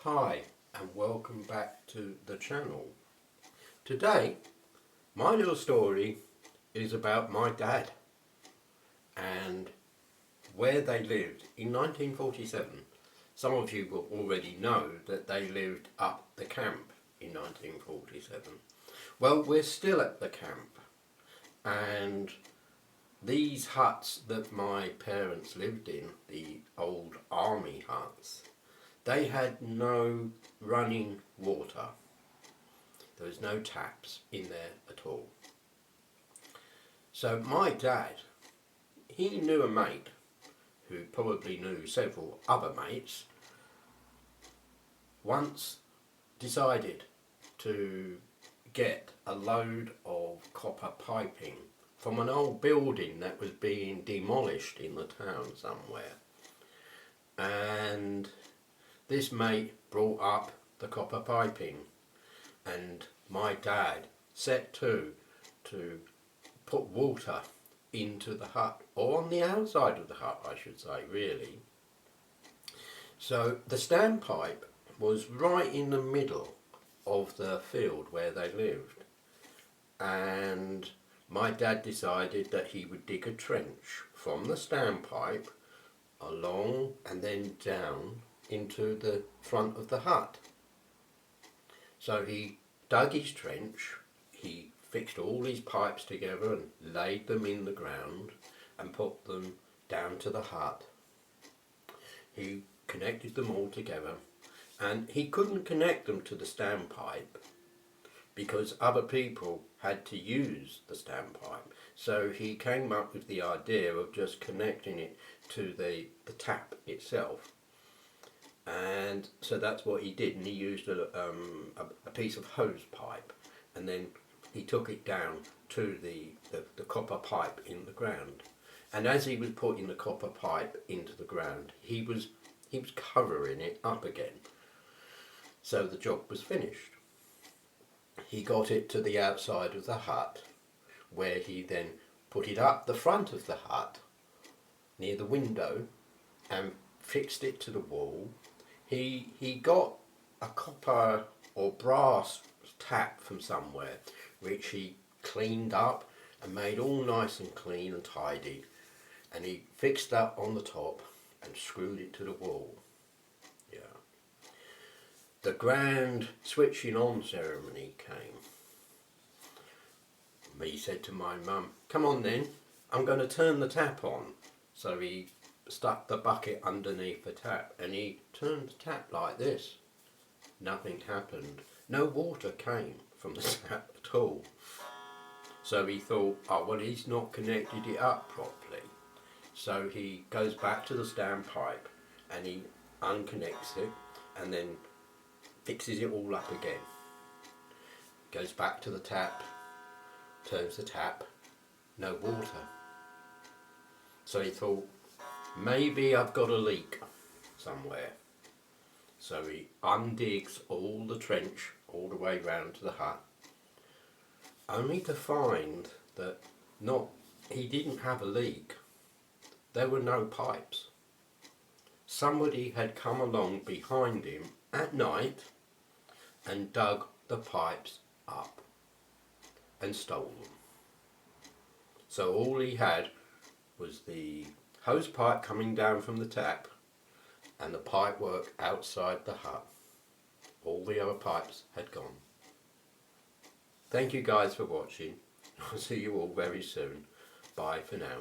Hi and welcome back to the channel. Today my little story is about my dad and where they lived in 1947. Some of you will already know that they lived up the camp in 1947. Well, we're still at the camp, and these huts that my parents lived in, the old army huts, they had no running water. There was no taps in there at all. So my dad, he knew a mate who probably knew several other mates, once decided to get a load of copper piping from an old building that was being demolished in the town somewhere. And this mate brought up the copper piping, and my dad set to put water into the hut, or on the outside of the hut I should say, really. So the standpipe was right in the middle of the field where they lived, and my dad decided that he would dig a trench from the standpipe along and then down into the front of the hut. So he dug his trench, he fixed all his pipes together and laid them in the ground and put them down to the hut. He connected them all together, and he couldn't connect them to the standpipe because other people had to use the standpipe. So he came up with the idea of just connecting it to the tap itself. And so that's what he did, and he used a piece of hose pipe, and then he took it down to the copper pipe in the ground. And as he was putting the copper pipe into the ground, he was covering it up again. So the job was finished. He got it to the outside of the hut, where he then put it up the front of the hut, near the window, and fixed it to the wall. He got a copper or brass tap from somewhere, which he cleaned up and made all nice and clean and tidy, and he fixed that on the top and screwed it to the wall. Yeah. The grand switching on ceremony came. He said to my mum, "Come on then, I'm going to turn the tap on." So he stuck the bucket underneath the tap and he turned the tap like this. Nothing happened. No water came from the tap at all. So he thought, oh well, he's not connected it up properly. So he goes back to the standpipe and he unconnects it and then fixes it all up again. Goes back to the tap, turns the tap, no water. So he thought, maybe I've got a leak somewhere. So he undigs all the trench all the way round to the hut, only to find that he didn't have a leak. There were no pipes. Somebody had come along behind him at night and dug the pipes up and stole them. So all he had was the hose pipe coming down from the tap and the pipe work outside the hut. All the other pipes had gone. Thank you guys for watching. I'll see you all very soon. Bye for now.